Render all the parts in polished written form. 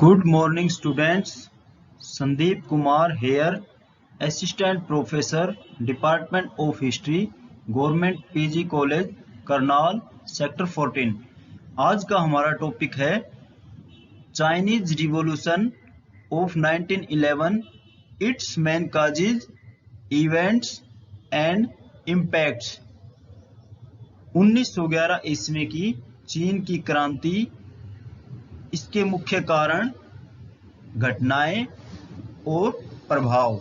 Good morning students. Sandeep Kumar here, Assistant Professor, Department of History, Government PG College, Karnal, Sector 14। आज का हमारा topic है Chinese revolution of 1911, its main causes, events and impacts। 1911 ईस्वी की चीन की क्रांति, इसके मुख्य कारण, घटनाएं और प्रभाव।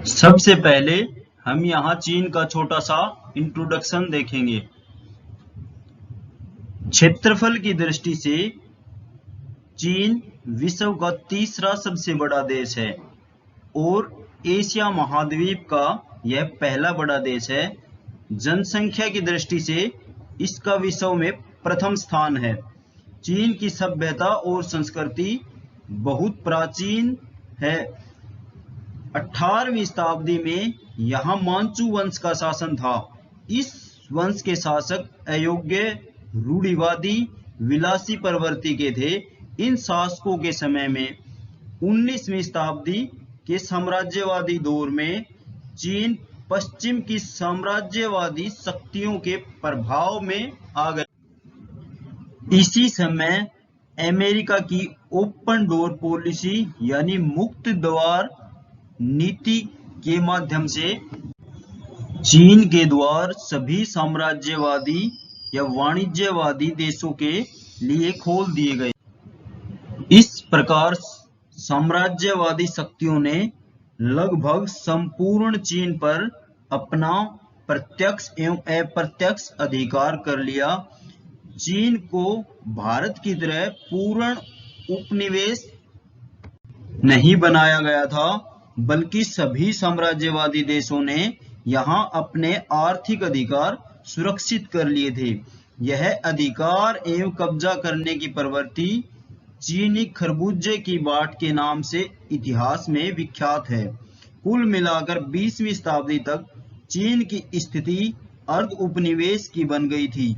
सबसे पहले हम यहाँ चीन का छोटा सा इंट्रोडक्शन देखेंगे। क्षेत्रफल की दृष्टि से चीन विश्व का तीसरा सबसे बड़ा देश है और एशिया महाद्वीप का यह पहला बड़ा देश है। जनसंख्या की दृष्टि से इसका विश्व में प्रथम स्थान है। चीन की सभ्यता और संस्कृति बहुत प्राचीन है। 18वीं शताब्दी में यहाँ मांचू वंश का शासन था। इस वंश के शासक अयोग्य, रूढ़िवादी, विलासी प्रवृत्ति के थे। इन शासकों के समय में 19वीं शताब्दी के साम्राज्यवादी दौर में चीन पश्चिम की साम्राज्यवादी शक्तियों के प्रभाव में आ गए। इसी समय अमेरिका की ओपन डोर पॉलिसी यानी मुक्त द्वार नीति के माध्यम से चीन के द्वार सभी साम्राज्यवादी या वाणिज्यवादी देशों के लिए खोल दिए गए। इस प्रकार साम्राज्यवादी शक्तियों ने लगभग संपूर्ण चीन पर अपना प्रत्यक्ष एवं अप्रत्यक्ष अधिकार कर लिया। चीन को भारत की तरह पूर्ण उपनिवेश नहीं बनाया गया था, बल्कि सभी साम्राज्यवादी देशों ने यहाँ अपने आर्थिक अधिकार सुरक्षित कर लिए थे। यह अधिकार एवं कब्जा करने की प्रवृत्ति चीनी खरबूजे की बाट के नाम से इतिहास में विख्यात है। कुल मिलाकर 20वीं शताब्दी तक चीन की स्थिति अर्ध उपनिवेश की बन गई थी।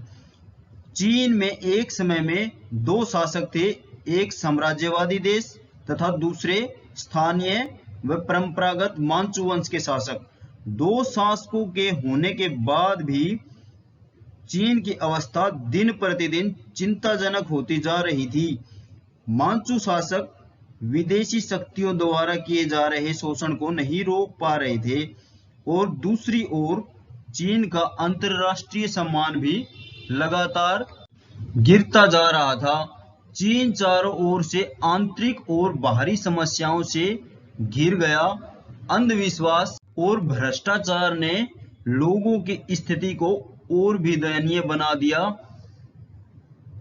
चीन में एक समय में दो शासक थे, एक साम्राज्यवादी देश तथा दूसरे स्थानीय व परंपरागत मांचू वंश के शासक। दो शासकों के होने के बाद भी चीन की अवस्था दिन प्रतिदिन चिंताजनक होती जा रही थी। मांचू शासक विदेशी शक्तियों द्वारा किए जा रहे शोषण को नहीं रोक पा रहे थे और दूसरी ओर चीन का अंतर्राष्ट्रीय सम्मान भी लगातार गिरता जा रहा था। चीन चारों ओर से आंतरिक और बाहरी समस्याओं से घिर गया। अंधविश्वास और भ्रष्टाचार ने लोगों की स्थिति को और भी दयनीय बना दिया।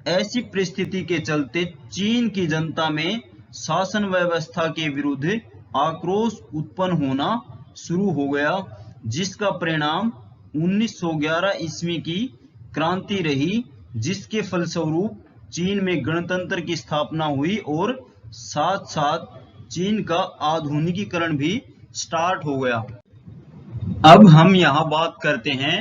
ऐसी परिस्थिति के चलते चीन की जनता में शासन व्यवस्था के विरुद्ध आक्रोश उत्पन्न होना शुरू हो गया, जिसका परिणाम 1911 ईस्वी की क्रांति रही, जिसके फलस्वरूप चीन में गणतंत्र की स्थापना हुई और साथ साथ चीन का आधुनिकीकरण भी स्टार्ट हो गया। अब हम यहाँ बात करते हैं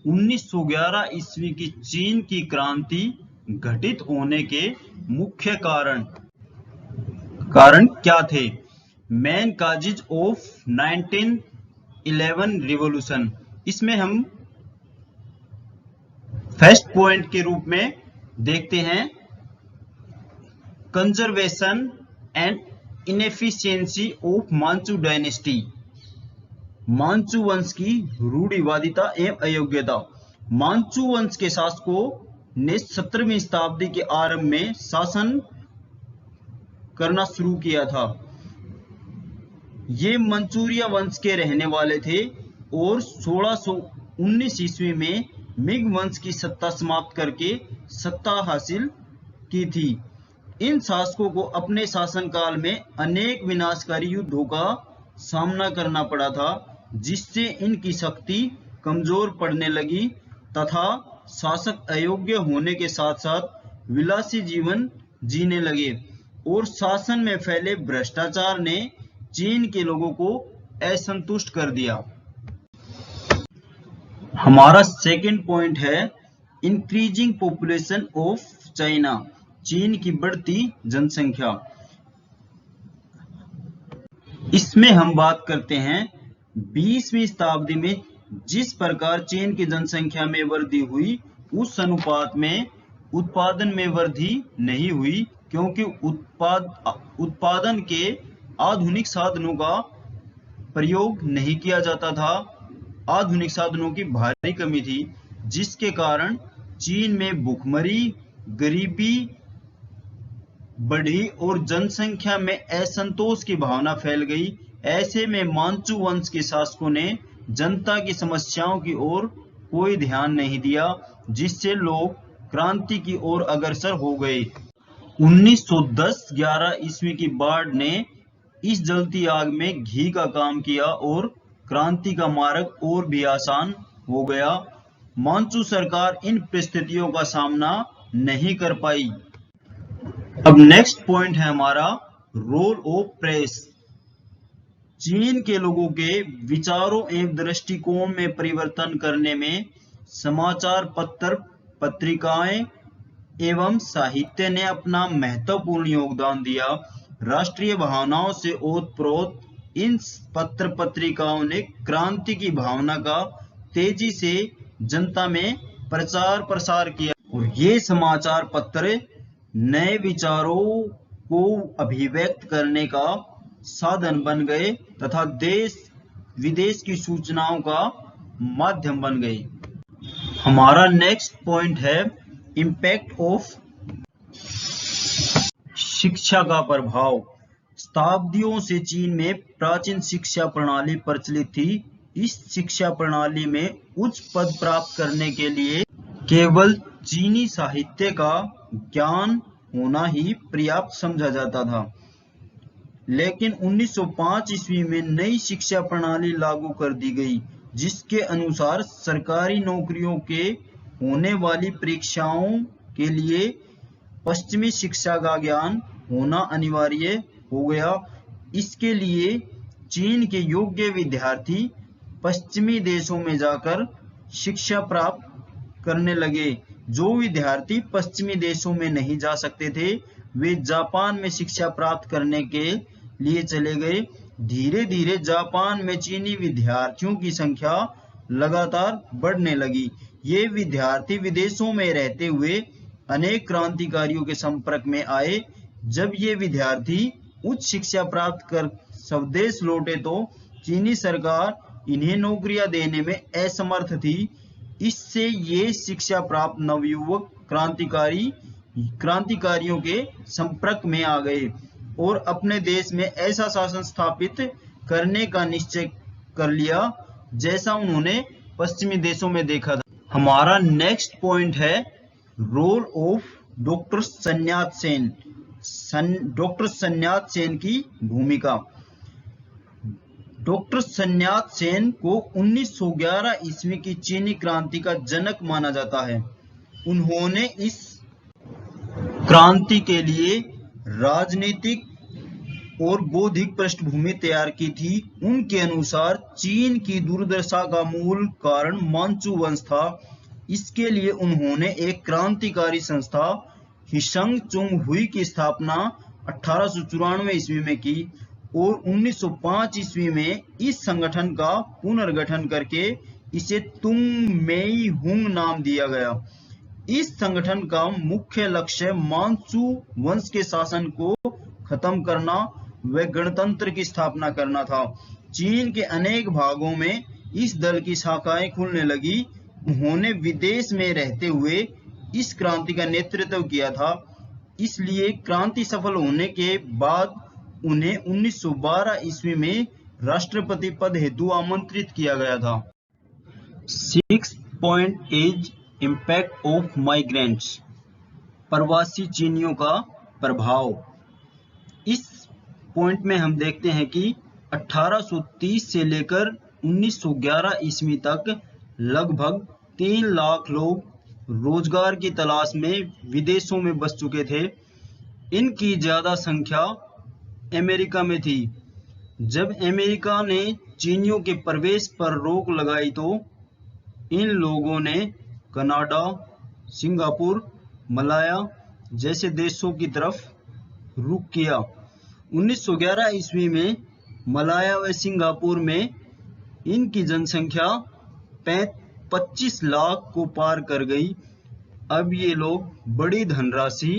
1911 ईस्वी की चीन की क्रांति घटित होने के मुख्य कारण क्या थे। Main causes of 1911 revolution. इसमें हम फर्स्ट पॉइंट के रूप में देखते हैं conservation and inefficiency of Manchu dynasty. Manchu वंश की रूढ़िवादिता एवं अयोग्यता। मांचू वंश के शासकों ने 17वीं शताब्दी के आरंभ में शासन करना शुरू किया था। ये मंचूरिया वंश के रहने वाले थे और 1619 ईस्वी में मिंग वंश की सत्ता समाप्त करके सत्ता हासिल की थी। इन शासकों को अपने शासनकाल में अनेक विनाशकारी युद्धों का सामना करना पड़ा था, जिससे इनकी शक्ति कमजोर पड़ने लगी तथा शासक अयोग्य होने के साथ साथ विलासी जीवन जीने लगे और शासन में फैले भ्रष्टाचार ने चीन के लोगों को असंतुष्ट कर दिया। हमारा सेकंड पॉइंट है इंक्रीजिंग पॉपुलेशन ऑफ चाइना, चीन की बढ़ती जनसंख्या। इसमें हम बात करते हैं 20वीं शताब्दी में जिस प्रकार चीन की जनसंख्या में वृद्धि हुई, उस अनुपात में उत्पादन में वृद्धि नहीं हुई, क्योंकि उत्पादन के आधुनिक साधनों का प्रयोग नहीं किया जाता था। आधुनिक साधनों की भारी कमी थी, जिसके कारण चीन में भूखमरी, गरीबी बढ़ी और जनसंख्या में असंतोष की भावना फैल गई। ऐसे में मांचू वंश के शासकों ने जनता की समस्याओं की ओर कोई ध्यान नहीं दिया, जिससे लोग क्रांति की ओर अग्रसर हो गए। 1910-11 ईस्वी की बाढ़ ने इस जलती आग में घी का काम किया और क्रांति का मार्ग और भी आसान हो गया। मांचू सरकार इन परिस्थितियों का सामना नहीं कर पाई। अब नेक्स्ट पॉइंट है हमारा रोल ऑफ प्रेस। चीन के लोगों के विचारों एवं दृष्टिकोण में परिवर्तन करने में समाचार पत्र, पत्रिकाएं एवं साहित्य ने अपना महत्वपूर्ण योगदान दिया। राष्ट्रीय भावनाओं से ओतप्रोत इन पत्र पत्रिकाओं ने क्रांति की भावना का तेजी से जनता में प्रचार प्रसार किया और ये समाचार पत्र नए विचारों को अभिव्यक्त करने का साधन बन गए तथा देश विदेश की सूचनाओं का माध्यम बन गए। हमारा नेक्स्ट पॉइंट है इम्पैक्ट ऑफ शिक्षा का प्रभाव। शताब्दियों से चीन में प्राचीन शिक्षा प्रणाली प्रचलित थी। इस शिक्षा प्रणाली में उच्च पद प्राप्त करने के लिए केवल चीनी साहित्य का ज्ञान होना ही पर्याप्त समझा जाता था। लेकिन 1905 ईस्वी में नई शिक्षा प्रणाली लागू कर दी गई, जिसके अनुसार सरकारी नौकरियों के होने वाली परीक्षाओं के लिए पश्चिमी शिक्षा का ज्ञान होना अनिवार्य हो गया। इसके लिए चीन के योग्य विद्यार्थी पश्चिमी देशों में जाकर शिक्षा प्राप्त करने लगे। जो विद्यार्थी पश्चिमी देशों में नहीं जा सकते थे, वे जापान में शिक्षा प्राप्त करने के लिए चले गए। धीरे धीरे जापान में चीनी विद्यार्थियों की संख्या लगातार बढ़ने लगी। ये विद्यार्थी विदेशों में रहते हुए अनेक क्रांतिकारियों के संपर्क में आए। जब ये विद्यार्थी उच्च शिक्षा प्राप्त कर स्वदेश लौटे तो चीनी सरकार इन्हें नौकरियां देने में असमर्थ थी। इससे ये शिक्षा प्राप्त नवयुवक क्रांतिकारियों के संपर्क में आ गए और अपने देश में ऐसा शासन स्थापित करने का निश्चय कर लिया जैसा उन्होंने पश्चिमी देशों में देखा था। हमारा नेक्स्ट पॉइंट है role of doctor Sun Yat Sen. Doctor Sun Yat Sen की भूमिका। डॉक्टर सन्यात सेन को 1911 ईस्वी की चीनी क्रांति का जनक माना जाता है। उन्होंने इस क्रांति के लिए राजनीतिक और बौद्धिक पृष्ठभूमि तैयार की थी। उनके अनुसार चीन की दुर्दशा का मूल कारण मांचू वंश था। इसके लिए उन्होंने एक क्रांतिकारी संस्था हिशंग चुंग हुई की स्थापना 1894 ईस्वी में की और 1905 ईस्वी में इस संगठन का पुनर्गठन करके इसे तुंग मेई हुंग नाम दिया गया। इस संगठन का मुख्य लक्ष्य मांचू वंश के शासन को खत्म करना व गणतंत्र की स्थापना करना था। चीन के अनेक भागों में इस दल की शाखाएं खुलने लगी। उन्होंने विदेश में रहते हुए इस क्रांति का नेतृत्व किया था। इसलिए क्रांति सफल होने के बाद उन्हें 1912 ईस्वी में राष्ट्रपति पद हेतु आमंत्रित किया गया था। 6th point is impact of migrants. प्रवासी चीनियों का प्रभाव। इस पॉइंट में हम देखते हैं कि 1830 से लेकर 1911 ईस्वी तक लगभग 3 लाख लोग रोजगार की तलाश में विदेशों में बस चुके थे। इनकी ज्यादा संख्या अमेरिका में थी। जब अमेरिका ने चीनियों के प्रवेश पर रोक लगाई तो इन लोगों ने कनाडा, सिंगापुर, मलाया जैसे देशों की तरफ रुख किया। 1911 ईस्वी में मलाया व सिंगापुर में इनकी जनसंख्या 25 लाख को पार कर गई। अब ये लोग बड़ी धनराशि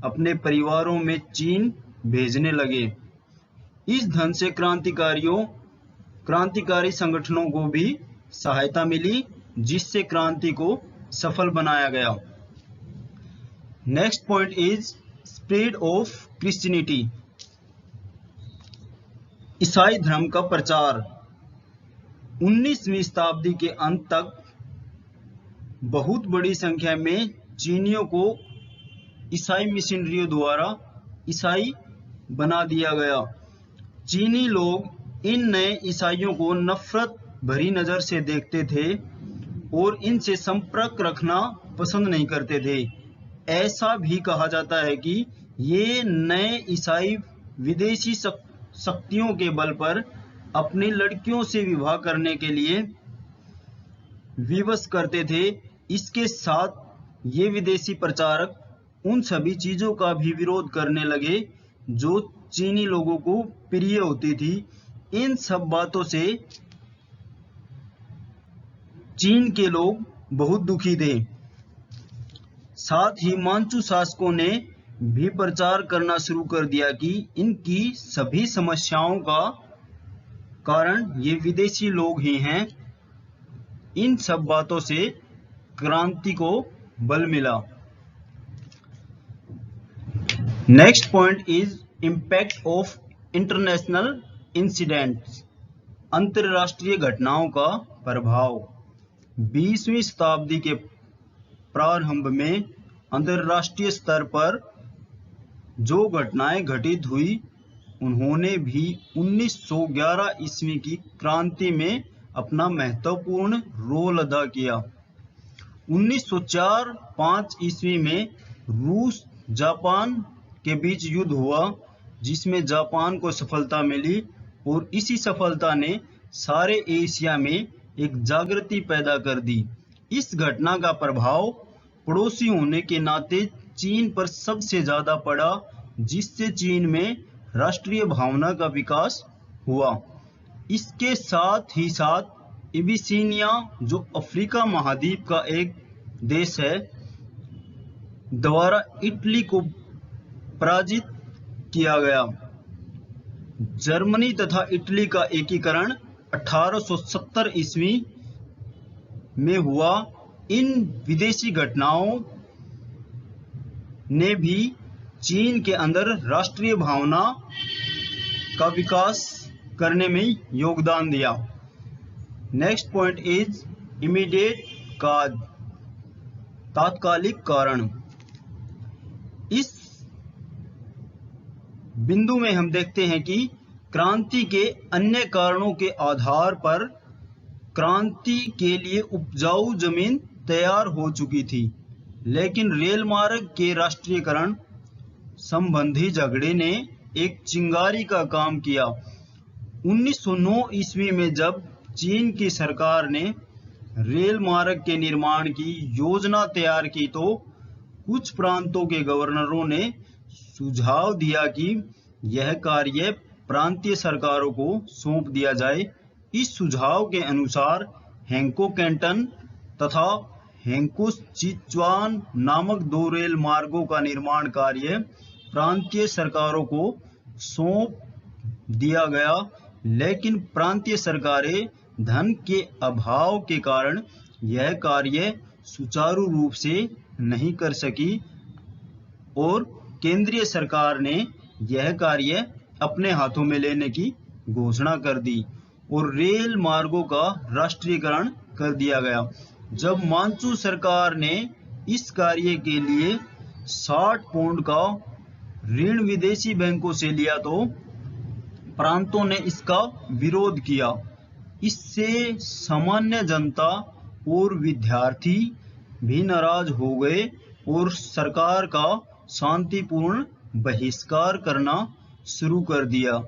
अपने परिवारों में चीन भेजने लगे। इस धन से क्रांतिकारी संगठनों को भी सहायता मिली, जिससे क्रांति को सफल बनाया गया। Next point is spread of Christianity. ईसाई धर्म का प्रचार। 19वीं शताब्दी के अंत तक बहुत बड़ी संख्या में चीनियों को ईसाई मिशनरियों द्वारा ईसाई बना दिया गया। चीनी लोग इन नए ईसाइयों को नफरत भरी नजर से देखते थे और इनसे संपर्क रखना पसंद नहीं करते थे। ऐसा भी कहा जाता है कि ये नए ईसाई विदेशी शक्तियों के बल पर अपनी लड़कियों से विवाह करने के लिए विवश करते थे। इसके साथ ये विदेशी प्रचारक उन सभी चीजों का भी विरोध करने लगे जो चीनी लोगों को प्रिय होती थी। इन सब बातों से चीन के लोग बहुत दुखी थे। साथ ही मांचू शासकों ने भी प्रचार करना शुरू कर दिया कि इनकी सभी समस्याओं का कारण ये विदेशी लोग ही हैं। इन सब बातों से क्रांति को बल मिला। Next point is impact of international incidents. अंतरराष्ट्रीय घटनाओं का प्रभाव। 20वीं शताब्दी के प्रारंभ में अंतरराष्ट्रीय स्तर पर जो घटनाएं घटित हुई, उन्होंने भी 1911 ईस्वी की क्रांति में अपना महत्वपूर्ण रोल अदा किया। 1904-5 ईस्वी में रूस जापान के बीच युद्ध हुआ, जिसमें जापान को सफलता मिली और इसी सफलता ने सारे एशिया में एक जागृति पैदा कर दी। इस घटना का प्रभाव पड़ोसी होने के नाते चीन पर सबसे ज्यादा पड़ा, जिससे चीन में राष्ट्रीय भावना का विकास हुआ। इसके साथ ही साथ एबिसिनिया, जो अफ्रीका महाद्वीप का एक देश है, द्वारा इटली को पराजित किया गया। जर्मनी तथा इटली का एकीकरण 1870 ईस्वी में हुआ। इन विदेशी घटनाओं ने भी चीन के अंदर राष्ट्रीय भावना का विकास करने में योगदान दिया। नेक्स्ट पॉइंट इज इमीडिएट काज, तात्कालिक कारण। इस बिंदु में हम देखते हैं कि क्रांति के अन्य कारणों के आधार पर क्रांति के लिए उपजाऊ जमीन तैयार हो चुकी थी, लेकिन रेल मार्ग के राष्ट्रीयकरण संबंधी झगड़े ने एक चिंगारी का काम किया। 1909 ईस्वी में जब चीन की सरकार ने रेल मार्ग के निर्माण की योजना तैयार की, तो कुछ प्रांतों के गवर्नरों ने सुझाव दिया कि यह कार्य प्रांतीय सरकारों को सौंप दिया जाए। इस सुझाव के अनुसार हेंको कैंटन तथा हेंको सिचुआन नामक 2 रेल मार्गों का निर्माण कार्य प्रांतीय सरकारों को सौंप दिया गया, लेकिन प्रांतीय सरकारें धन के अभाव के कारण यह कार्य सुचारू रूप से नहीं कर सकी और केंद्रीय सरकार ने यह कार्य अपने हाथों में लेने की घोषणा कर दी और रेल मार्गों का राष्ट्रीयकरण कर दिया गया। जब मांचू सरकार ने इस कार्य के लिए 60 पाउंड का ऋण विदेशी बैंकों से लिया, तो प्रांतों ने इसका विरोध किया। इससे सामान्य जनता और विद्यार्थी भी नाराज हो गए और सरकार का शांतिपूर्ण बहिष्कार करना शुरू कर दिया।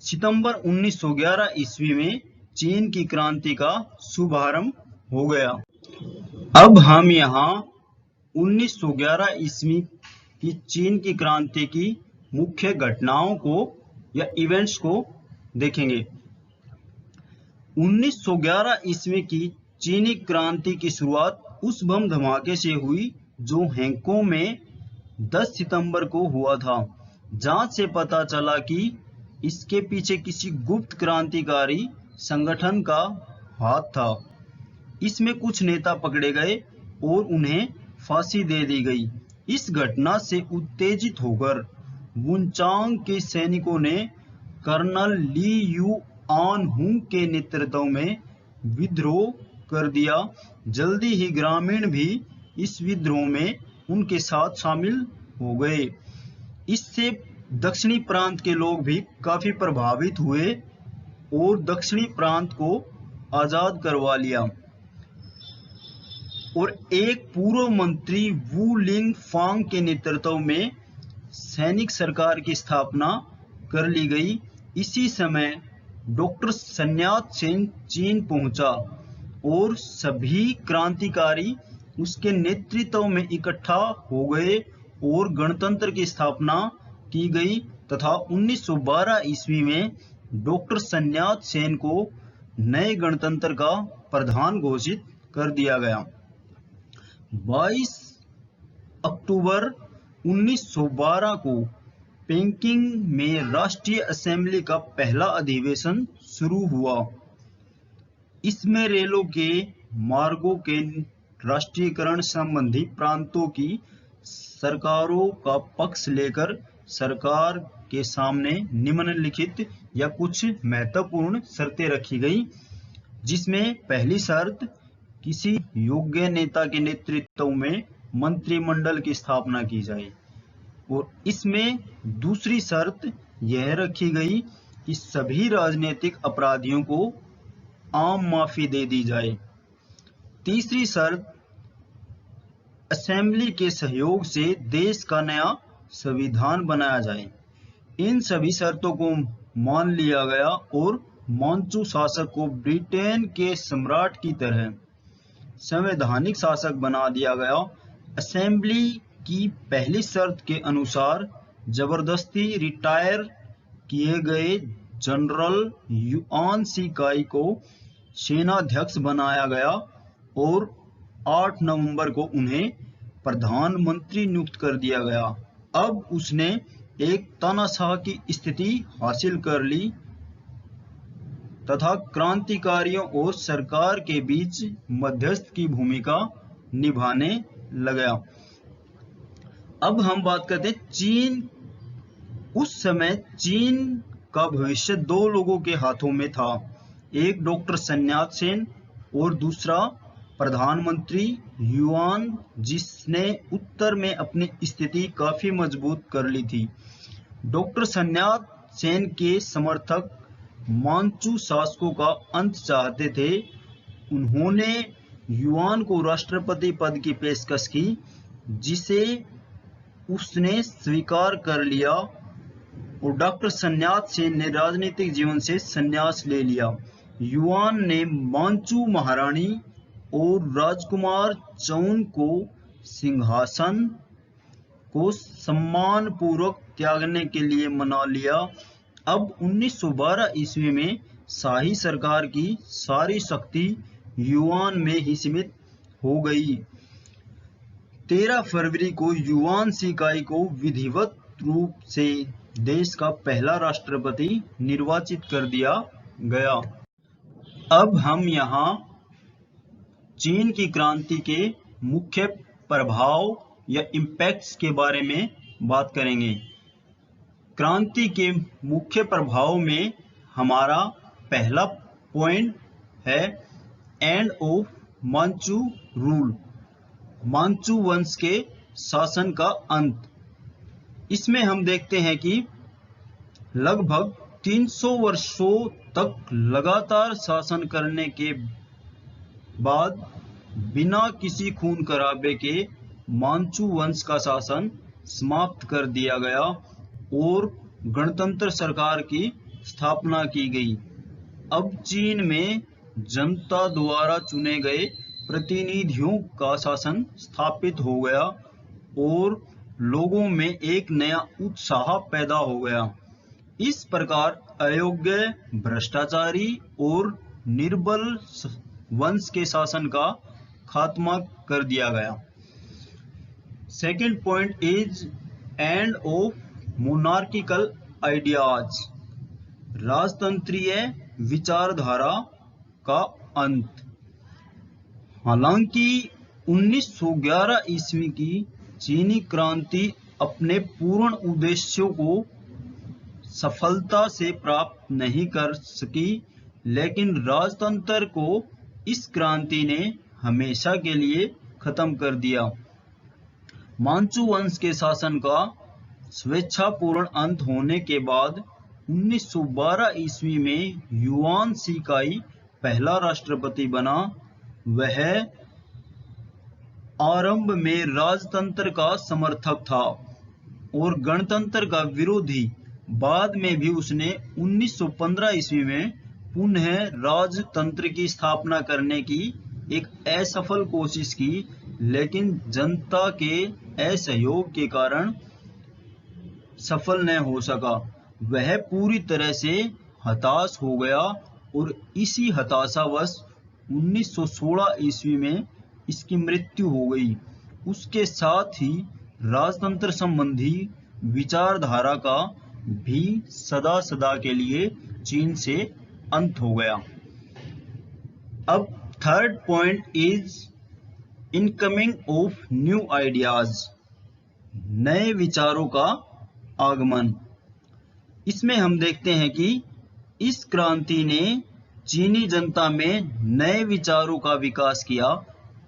सितंबर 1911 ईस्वी में चीन की क्रांति का शुभारंभ हो गया। अब हम यहाँ 1911 ईस्वी कि चीन की क्रांति की मुख्य घटनाओं को या इवेंट्स को देखेंगे। 1911 ईस्वी की चीनी क्रांति की शुरुआत उस बम धमाके से हुई जो हैंगकांग में 10 सितंबर को हुआ था। जांच से पता चला कि इसके पीछे किसी गुप्त क्रांतिकारी संगठन का हाथ था। इसमें कुछ नेता पकड़े गए और उन्हें फांसी दे दी गई। इस घटना से उत्तेजित होकर वुनचांग के सैनिकों ने कर्नल ली यू आन हुंग के नेतृत्व में विद्रोह कर दिया। जल्दी ही ग्रामीण भी इस विद्रोह में उनके साथ शामिल हो गए। इससे दक्षिणी प्रांत के लोग भी काफी प्रभावित हुए और दक्षिणी प्रांत को आजाद करवा लिया और एक पूर्व मंत्री वू लिंग फांग के नेतृत्व में सैनिक सरकार की स्थापना कर ली गई। इसी समय डॉक्टर सन यात सेन चीन पहुंचा और सभी क्रांतिकारी उसके नेतृत्व में इकट्ठा हो गए और गणतंत्र की स्थापना की गई तथा 1912 ईस्वी में डॉक्टर सन यात सेन को नए गणतंत्र का प्रधान घोषित कर दिया गया। 22 अक्टूबर 1912 को पेकिंग में राष्ट्रीय असेंबली का पहला अधिवेशन शुरू हुआ। इसमें रेलों के मार्गों के राष्ट्रीयकरण संबंधी प्रांतों की सरकारों का पक्ष लेकर सरकार के सामने निम्नलिखित या कुछ महत्वपूर्ण शर्तें रखी गई, जिसमें पहली शर्त किसी योग्य नेता के नेतृत्व में मंत्रिमंडल की स्थापना की जाए और इसमें दूसरी शर्त यह रखी गई कि सभी राजनीतिक अपराधियों को आम माफी दे दी जाए। तीसरी शर्त असेंबली के सहयोग से देश का नया संविधान बनाया जाए। इन सभी शर्तों को मान लिया गया और मांचू शासक को ब्रिटेन के सम्राट की तरह संवैधानिक शासक बना दिया गया। असेंबली की पहली शर्त के अनुसार जबरदस्ती रिटायर किए गए जनरल युआन सी काई को सेनाध्यक्ष बनाया गया और 8 नवंबर को उन्हें प्रधानमंत्री नियुक्त कर दिया गया। अब उसने एक तानाशाह की स्थिति हासिल कर ली तथा क्रांतिकारियों और सरकार के बीच मध्यस्थ की भूमिका निभाने लगा। अब हम बात करते हैं चीन। उस समय चीन का भविष्य दो लोगों के हाथों में था, एक डॉक्टर सन यात सेन और दूसरा प्रधानमंत्री युआन, जिसने उत्तर में अपनी स्थिति काफी मजबूत कर ली थी। डॉक्टर सन यात सेन के समर्थक मांचू शासकों का अंत चाहते थे। उन्होंने युआन को राष्ट्रपति पद की पेशकश की, जिसे उसने स्वीकार कर लिया और डॉक्टर सन यात सेन ने राजनीतिक जीवन से संन्यास ले लिया। युआन ने मांचू महारानी और राजकुमार चौन को सिंहासन को सम्मानपूर्वक त्यागने के लिए मना लिया। अब 1912 ईस्वी में शाही सरकार की सारी शक्ति युआन में ही सीमित हो गई। 13 फरवरी को युआन शिकाई को विधिवत रूप से देश का पहला राष्ट्रपति निर्वाचित कर दिया गया। अब हम यहाँ चीन की क्रांति के मुख्य प्रभाव या इम्पैक्ट्स के बारे में बात करेंगे। क्रांति के मुख्य प्रभाव में हमारा पहला पॉइंट है end of Manchu rule, Manchu वंश के शासन का अंत। इसमें हम देखते हैं कि लगभग 300 वर्षों तक लगातार शासन करने के बाद बिना किसी खून खराबे के मांचू वंश का शासन समाप्त कर दिया गया और गणतंत्र सरकार की स्थापना की गई। अब चीन में जनता द्वारा चुने गए प्रतिनिधियों का शासन स्थापित हो गया और लोगों में एक नया उत्साह पैदा हो गया। इस प्रकार अयोग्य, भ्रष्टाचारी और निर्बल वंश के शासन का खात्मा कर दिया गया। Second point is end of monarchical ideas, राजतंत्रीय विचारधारा का अंत। हालांकि 1911 ईस्वी की चीनी क्रांति अपने पूर्ण उद्देश्यों को सफलता से प्राप्त नहीं कर सकी, लेकिन राजतंत्र को इस क्रांति ने हमेशा के लिए खत्म कर दिया। मांचू वंश के शासन का स्वेच्छापूर्ण अंत होने के बाद 1912 ईस्वी में युआन शिकाई पहला राष्ट्रपति बना। वह आरंभ में राजतंत्र का समर्थक था और गणतंत्र का विरोधी। बाद में भी उसने 1915 ईस्वी में पुनः राजतंत्र की स्थापना करने की एक असफल कोशिश की, लेकिन जनता के असहयोग के कारण सफल न हो सका। वह पूरी तरह से हताश हो गया और इसी हताशावश 1916 ईस्वी में इसकी मृत्यु हो गई। उसके साथ ही राजतंत्र संबंधी विचारधारा का भी सदा सदा के लिए चीन से अंत हो गया। अब third point is incoming of new ideas, नए विचारों का आगमन। इसमें हम देखते हैं कि इस क्रांति ने चीनी जनता में नए विचारों का विकास किया।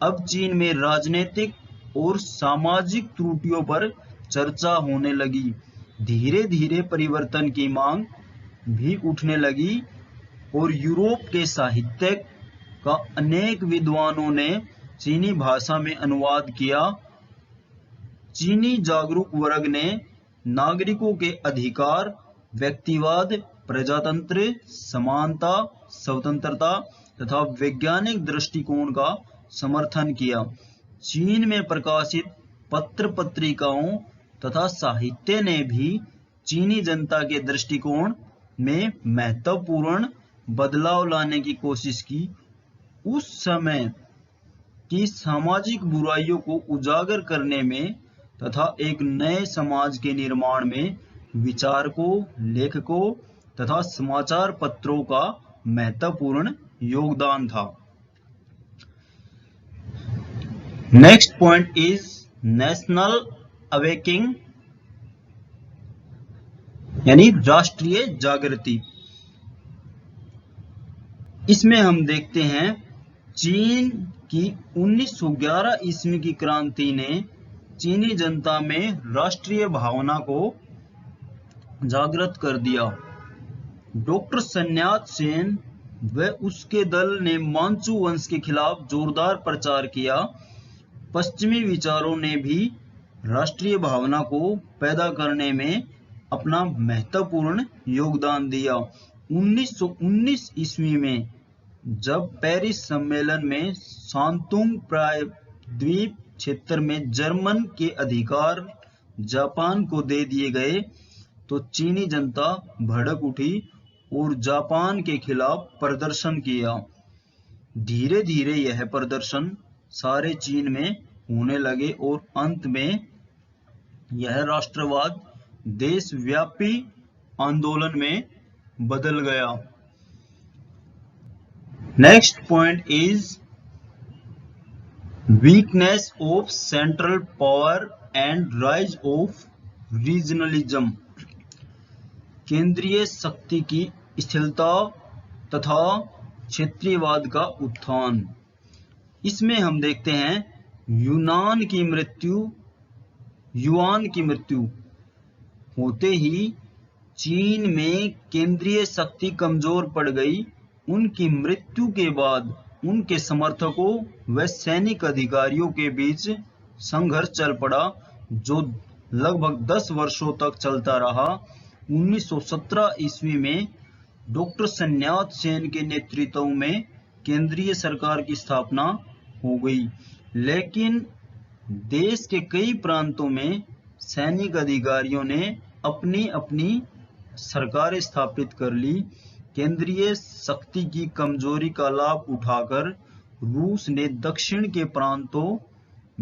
अब चीन में राजनीतिक और सामाजिक त्रुटियों पर चर्चा होने लगी। धीरे धीरे परिवर्तन की मांग भी उठने लगी और यूरोप के साहित्यिक का अनेक विद्वानों ने चीनी भाषा में अनुवाद किया। चीनी जागरूक वर्ग ने नागरिकों के अधिकार, व्यक्तिवाद, प्रजातंत्र, समानता, स्वतंत्रता तथा वैज्ञानिक दृष्टिकोण का समर्थन किया। चीन में प्रकाशित पत्र पत्रिकाओं तथा साहित्य ने भी चीनी जनता के दृष्टिकोण में महत्वपूर्ण बदलाव लाने की कोशिश की। उस समय की सामाजिक बुराइयों को उजागर करने में तथा एक नए समाज के निर्माण में विचारकों, लेखकों तथा समाचार पत्रों का महत्वपूर्ण योगदान था। Next point is national awaking, यानी राष्ट्रीय जागृति। इसमें हम देखते हैं चीन की 1911 ईस्वी की क्रांति ने चीनी जनता में राष्ट्रीय भावना को जागृत कर दिया। डॉक्टर सन यात सेन व उसके दल ने मांचू वंश के खिलाफ जोरदार प्रचार किया। पश्चिमी विचारों ने भी राष्ट्रीय भावना को पैदा करने में अपना महत्वपूर्ण योगदान दिया। 1919 ईस्वी में जब पेरिस सम्मेलन में शांतुंग प्रायद्वीप क्षेत्र में जर्मन के अधिकार जापान को दे दिए गए तो चीनी जनता भड़क उठी और जापान के खिलाफ प्रदर्शन किया। धीरे धीरे यह प्रदर्शन सारे चीन में होने लगे और अंत में यह राष्ट्रवाद देशव्यापी आंदोलन में बदल गया। Next point is weakness of central power and rise of regionalism, केंद्रीय शक्ति की स्थिरता तथा क्षेत्रीयवाद का उत्थान। इसमें हम देखते हैं युआन की मृत्यु होते ही चीन में केंद्रीय शक्ति कमजोर पड़ गई। उनकी मृत्यु के बाद उनके समर्थकों व सैनिक अधिकारियों के बीच संघर्ष चल पड़ा, जो लगभग 10 वर्षों तक चलता रहा। 1917 ईस्वी में डॉक्टर सन यात सेन के नेतृत्व में केंद्रीय सरकार की स्थापना हो गई, लेकिन देश के कई प्रांतों में सैनिक अधिकारियों ने अपनी अपनी सरकारें स्थापित कर ली। केंद्रीय शक्ति की कमजोरी का लाभ उठाकर रूस ने दक्षिण के प्रांतों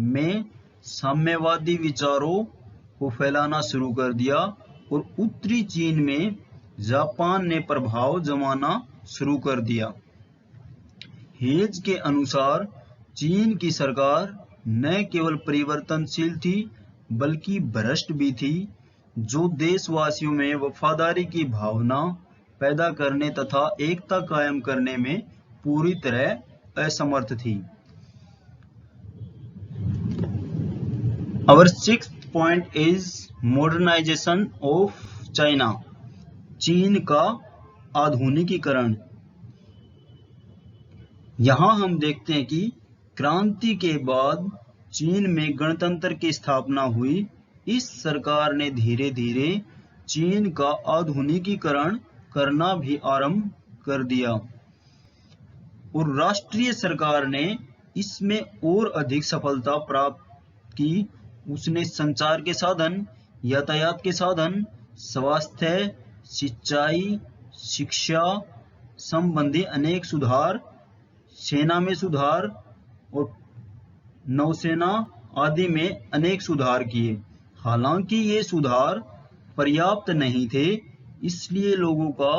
में साम्यवादी विचारों को फैलाना शुरू कर दिया और उत्तरी चीन में जापान ने प्रभाव जमाना शुरू कर दिया। हेज के अनुसार चीन की सरकार न केवल परिवर्तनशील थी बल्कि भ्रष्ट भी थी, जो देशवासियों में वफादारी की भावना पैदा करने तथा एकता कायम करने में पूरी तरह असमर्थ थी। Our sixth point is modernization of China. चीन का आधुनिकीकरण। यहाँ हम देखते हैं कि क्रांति के बाद चीन में गणतंत्र की स्थापना हुई। इस सरकार ने धीरे धीरे चीन का आधुनिकीकरण करना भी आरंभ कर दिया और राष्ट्रीय सरकार ने इसमें और अधिक सफलता प्राप्त की। उसने संचार के साधन, यातायात के साधन, स्वास्थ्य, सिंचाई, शिक्षा संबंधी अनेक सुधार, सेना में सुधार और नौसेना आदि में अनेक सुधार किए। हालांकि ये सुधार पर्याप्त नहीं थे, इसलिए लोगों का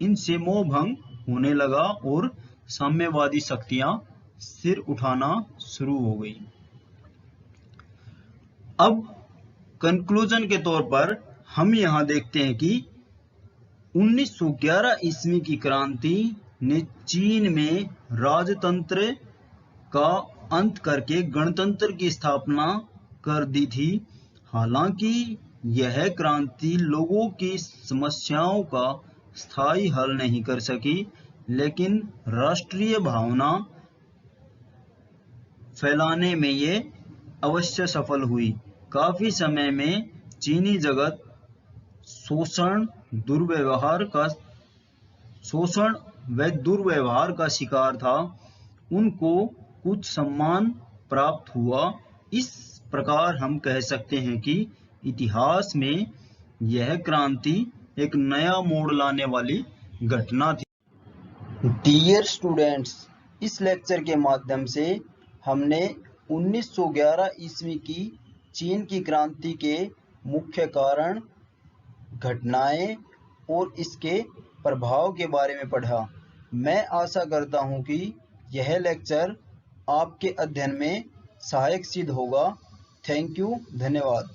इनसे मोह भंग होने लगा और साम्यवादी शक्तियां सिर उठाना शुरू हो गई। अब कंक्लूजन के तौर पर हम यहाँ देखते हैं कि 1911 ईस्वी की क्रांति ने चीन में राजतंत्र का अंत करके गणतंत्र की स्थापना कर दी थी। हालांकि यह क्रांति लोगों की समस्याओं का स्थायी हल नहीं कर सकी, लेकिन राष्ट्रीय भावना फैलाने में ये अवश्य सफल हुई। काफी समय में चीनी जगत शोषण व दुर्व्यवहार का शिकार था। उनको कुछ सम्मान प्राप्त हुआ। इस प्रकार हम कह सकते हैं कि इतिहास में यह क्रांति एक नया मोड़ लाने वाली घटना थी। डियर स्टूडेंट्स, इस लेक्चर के माध्यम से हमने 1911 ईस्वी की चीन की क्रांति के मुख्य कारण, घटनाएं और इसके प्रभाव के बारे में पढ़ा। मैं आशा करता हूं कि यह लेक्चर आपके अध्ययन में सहायक सिद्ध होगा। थैंक यू, धन्यवाद।